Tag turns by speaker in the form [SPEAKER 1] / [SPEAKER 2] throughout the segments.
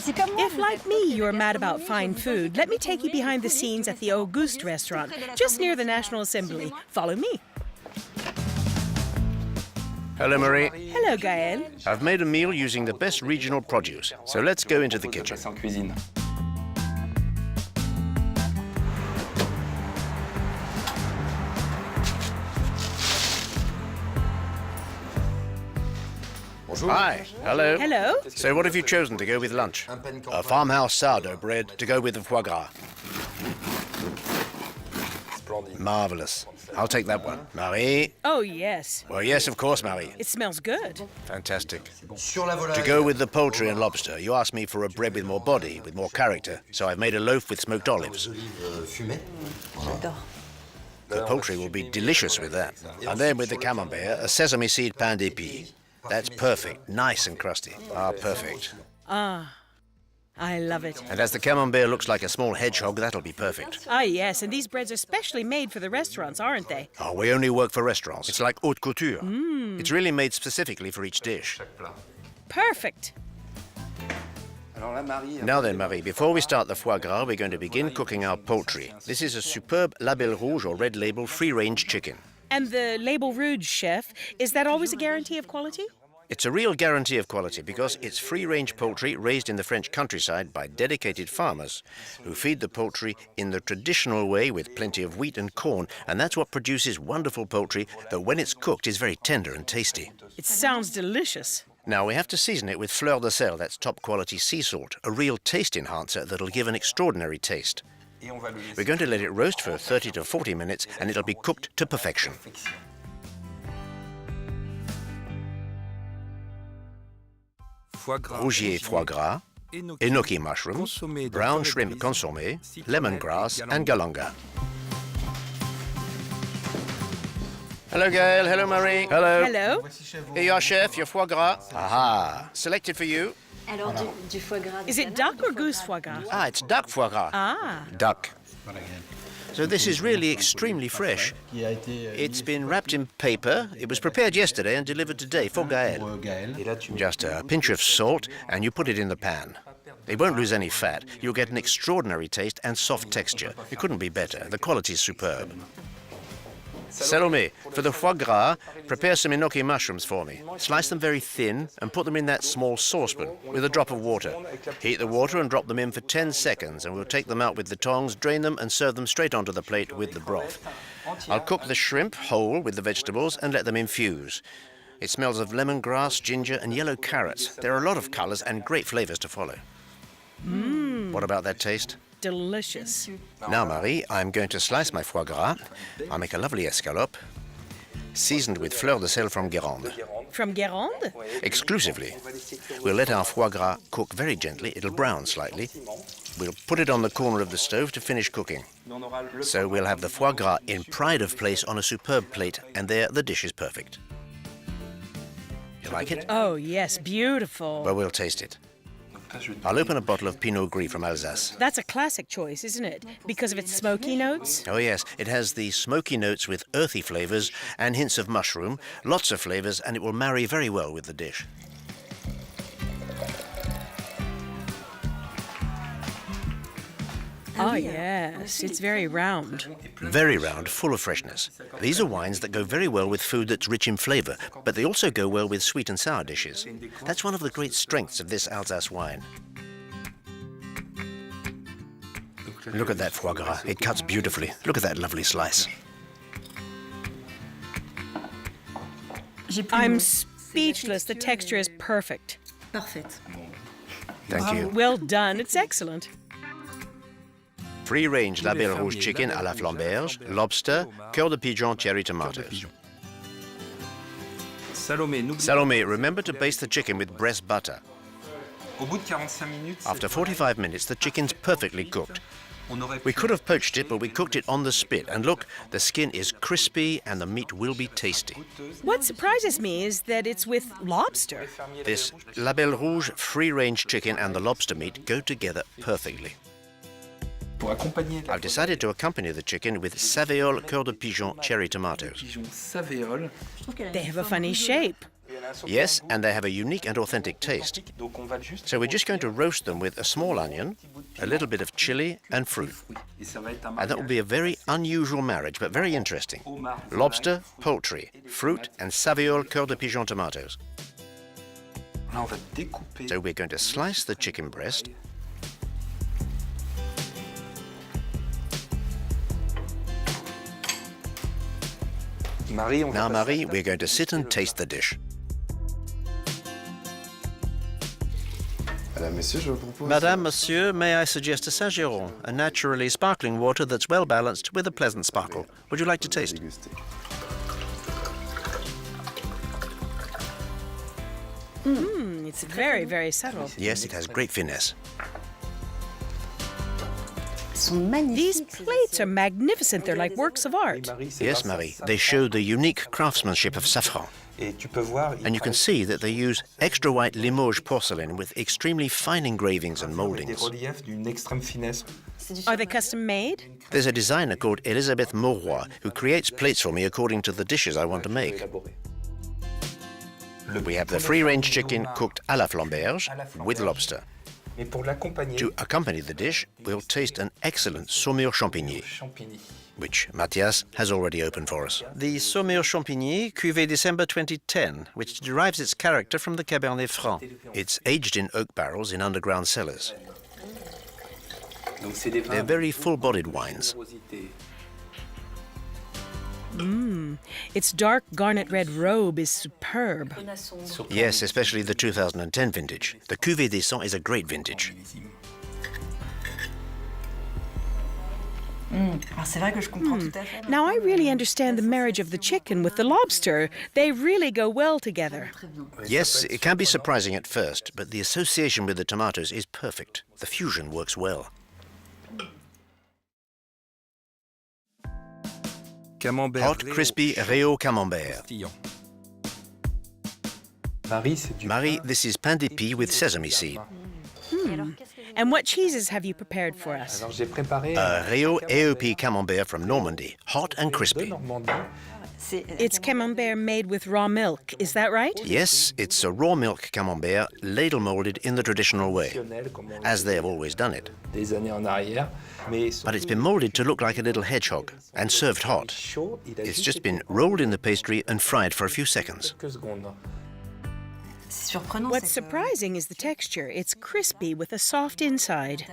[SPEAKER 1] If, like me, you're mad about fine food, let me take you behind the scenes at the Auguste restaurant, just near the National Assembly. Follow me.
[SPEAKER 2] Hello, Marie.
[SPEAKER 1] Hello, Gaël.
[SPEAKER 2] I've made a meal using the best regional produce, so let's go into the kitchen. Hi. Hello.
[SPEAKER 1] Hello.
[SPEAKER 2] So what have you chosen to go with lunch? A farmhouse sourdough bread to go with the foie gras. Marvelous. I'll take that one. Marie?
[SPEAKER 1] Oh, yes.
[SPEAKER 2] Well, yes, of course, Marie.
[SPEAKER 1] It smells good.
[SPEAKER 2] Fantastic. To go with the poultry and lobster, you asked me for a bread with more body, with more character, so I've made a loaf with smoked olives. The poultry will be delicious with that. And then with the camembert, a sesame seed pain d'épices. That's perfect, nice and crusty. Ah, perfect.
[SPEAKER 1] Ah, I love it.
[SPEAKER 2] And as the camembert looks like a small hedgehog, that'll be perfect.
[SPEAKER 1] Ah, yes, and these breads are specially made for the restaurants, aren't they?
[SPEAKER 2] Oh, we only work for restaurants. It's like haute couture. It's really made specifically for each dish.
[SPEAKER 1] Perfect.
[SPEAKER 2] Now then, Marie, before we start the foie gras, we're going to begin cooking our poultry. This is a superb Label Rouge or red label free-range chicken.
[SPEAKER 1] And the Label Rouge, chef, is that always a guarantee of quality?
[SPEAKER 2] It's a real guarantee of quality because it's free-range poultry raised in the French countryside by dedicated farmers who feed the poultry in the traditional way with plenty of wheat and corn, and that's what produces wonderful poultry that when it's cooked is very tender and tasty.
[SPEAKER 1] It sounds delicious.
[SPEAKER 2] Now we have to season it with fleur de sel, that's top-quality sea salt, a real taste enhancer that'll give an extraordinary taste. We're going to let it roast for 30 to 40 minutes and it'll be cooked to perfection. Rougier foie gras, enoki mushrooms, brown shrimp consommé, lemongrass and galanga. Hello, Gaël. Hello, Marie. Hello.
[SPEAKER 1] Hello.
[SPEAKER 2] Here you are, chef, your foie gras. Aha, selected for you.
[SPEAKER 3] Alors, du foie gras.
[SPEAKER 1] Is it duck or goose foie gras?
[SPEAKER 2] Ah, it's duck foie gras.
[SPEAKER 1] Ah.
[SPEAKER 2] Duck. So this is really extremely fresh. It's been wrapped in paper. It was prepared yesterday and delivered today for Gaël. Just a pinch of salt and you put it in the pan. It won't lose any fat. You'll get an extraordinary taste and soft texture. It couldn't be better. The quality is superb. Salome, for the foie gras, prepare some enoki mushrooms for me. Slice them very thin and put them in that small saucepan with a drop of water. Heat the water and drop them in for 10 seconds and we'll take them out with the tongs, drain them and serve them straight onto the plate with the broth. I'll cook the shrimp whole with the vegetables and let them infuse. It smells of lemongrass, ginger and yellow carrots. There are a lot of colors and great flavors to follow. What about that taste?
[SPEAKER 1] Delicious.
[SPEAKER 2] Now, Marie, I'm going to slice my foie gras. I'll make a lovely escalope, seasoned with fleur de sel from Guérande.
[SPEAKER 1] From Guérande?
[SPEAKER 2] Exclusively. We'll let our foie gras cook very gently. It'll brown slightly. We'll put it on the corner of the stove to finish cooking. So we'll have the foie gras in pride of place on a superb plate, and there the dish is perfect. You like it?
[SPEAKER 1] Oh, yes, beautiful.
[SPEAKER 2] Well, we'll taste it. I'll open a bottle of Pinot Gris from Alsace.
[SPEAKER 1] That's a classic choice, isn't it? Because of its smoky notes?
[SPEAKER 2] Oh yes, it has the smoky notes with earthy flavors and hints of mushroom, lots of flavors, and it will marry very well with the dish.
[SPEAKER 1] Oh, yes, it's very round.
[SPEAKER 2] Very round, full of freshness. These are wines that go very well with food that's rich in flavor, but they also go well with sweet and sour dishes. That's one of the great strengths of this Alsace wine. Look at that foie gras. It cuts beautifully. Look at that lovely slice.
[SPEAKER 1] I'm speechless. The texture is perfect.
[SPEAKER 3] Parfait.
[SPEAKER 2] Thank you.
[SPEAKER 1] Well done. It's excellent.
[SPEAKER 2] Free-range Label Rouge chicken à la flamberge, lobster, cœur de pigeon, cherry tomatoes. Salome, remember to baste the chicken with breast butter. After 45 minutes, the chicken's perfectly cooked. We could have poached it, but we cooked it on the spit. And look, the skin is crispy and the meat will be tasty.
[SPEAKER 1] What surprises me is that it's with lobster.
[SPEAKER 2] This Label Rouge free-range chicken and the lobster meat go together perfectly. I've decided to accompany the chicken with Savéole cœur de pigeon cherry tomatoes.
[SPEAKER 1] They have a funny shape.
[SPEAKER 2] Yes, and they have a unique and authentic taste. So we're just going to roast them with a small onion, a little bit of chili and fruit. And that will be a very unusual marriage, but very interesting. Lobster, poultry, fruit, and Saviole cœur de pigeon tomatoes. So we're going to slice the chicken breast. Now, Marie, we're going to sit and taste the dish. Madame, Monsieur, may I suggest a Saint-Géron, a naturally sparkling water that's well balanced with a pleasant sparkle. Would you like to taste?
[SPEAKER 1] It's very, very subtle.
[SPEAKER 2] Yes, it has great finesse.
[SPEAKER 1] These plates are magnificent. They're like works of art.
[SPEAKER 2] Yes, Marie, they show the unique craftsmanship of Safran. And you can see that they use extra white Limoges porcelain with extremely fine engravings and moldings.
[SPEAKER 1] Are they custom made?
[SPEAKER 2] There's a designer called Elisabeth Mauroy who creates plates for me according to the dishes I want to make. We have the free-range chicken cooked à la flamberge with lobster. To accompany the dish, we'll taste an excellent saumure champigny, which Mathias has already opened for us. The saumure champigny, cuvée December 2010, which derives its character from the Cabernet Franc. It's aged in oak barrels in underground cellars. They're very full-bodied wines.
[SPEAKER 1] Its dark garnet red robe is superb.
[SPEAKER 2] Yes, especially the 2010 vintage. The Cuvée des Cents is a great vintage.
[SPEAKER 1] Now I really understand the marriage of the chicken with the lobster. They really go well together.
[SPEAKER 2] Yes, it can be surprising at first, but the association with the tomatoes is perfect. The fusion works well. Hot, crispy Réau camembert. Marie, this is pain d'épices with sesame seed.
[SPEAKER 1] And what cheeses have you prepared for us?
[SPEAKER 2] Réau AOP camembert from Normandy, hot and crispy.
[SPEAKER 1] It's camembert made with raw milk, is that right?
[SPEAKER 2] Yes, it's a raw milk camembert ladle molded in the traditional way, as they have always done it. But it's been molded to look like a little hedgehog and served hot. It's just been rolled in the pastry and fried for a few seconds.
[SPEAKER 1] What's surprising is the texture. It's crispy with a soft inside.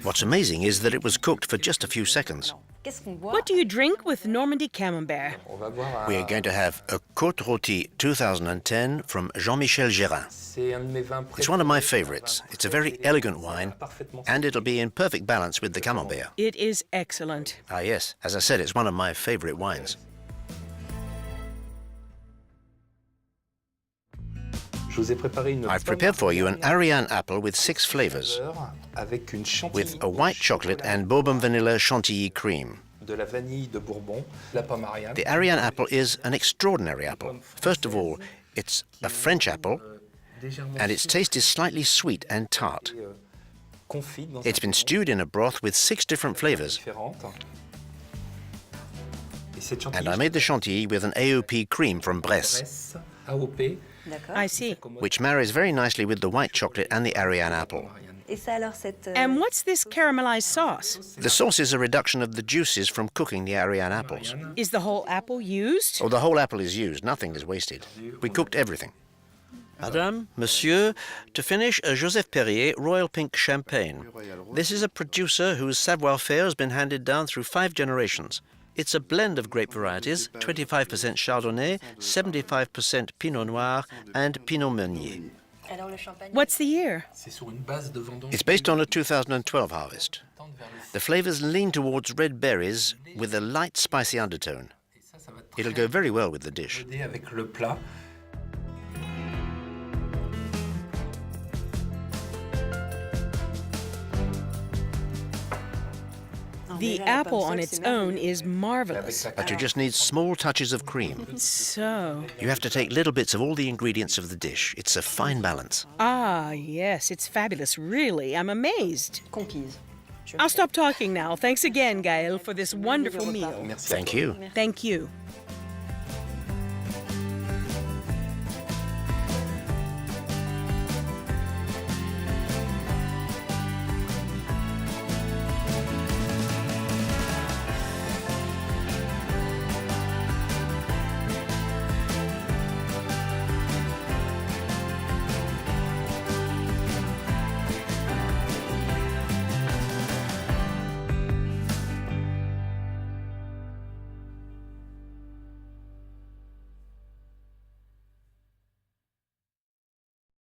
[SPEAKER 2] What's amazing is that it was cooked for just a few seconds.
[SPEAKER 1] What do you drink with Normandy camembert?
[SPEAKER 2] We are going to have a Côte Rôtie 2010 from Jean-Michel Gérin. It's one of my favorites. It's a very elegant wine, and it'll be in perfect balance with the camembert.
[SPEAKER 1] It is excellent.
[SPEAKER 2] Ah yes, as I said, it's one of my favorite wines. I've prepared for you an Ariane apple with 6 flavors, with a white chocolate and Bourbon vanilla chantilly cream. The Ariane apple is an extraordinary apple. First of all, it's a French apple, and its taste is slightly sweet and tart. It's been stewed in a broth with 6 different flavors. And I made the chantilly with an AOP cream from Bresse,
[SPEAKER 1] I see.
[SPEAKER 2] which marries very nicely with the white chocolate and the Ariane apple.
[SPEAKER 1] And what's this caramelized sauce?
[SPEAKER 2] The sauce is a reduction of the juices from cooking the Ariane apples.
[SPEAKER 1] Is the whole apple used?
[SPEAKER 2] Oh, the whole apple is used. Nothing is wasted. We cooked everything. Madame, Monsieur, to finish, a Joseph Perrier Royal Pink Champagne. This is a producer whose savoir-faire has been handed down through 5 generations. It's a blend of grape varieties, 25% Chardonnay, 75% Pinot Noir, and Pinot Meunier.
[SPEAKER 1] What's the year?
[SPEAKER 2] It's based on a 2012 harvest. The flavors lean towards red berries with a light spicy undertone. It'll go very well with the dish.
[SPEAKER 1] The apple on its own is marvelous.
[SPEAKER 2] But you just need small touches of cream.
[SPEAKER 1] So,
[SPEAKER 2] You have to take little bits of all the ingredients of the dish. It's a fine balance.
[SPEAKER 1] yes, it's fabulous, really. I'm amazed. I'll stop talking now. Thanks again, Gaël, for this wonderful meal.
[SPEAKER 2] Thank you.
[SPEAKER 1] Thank you.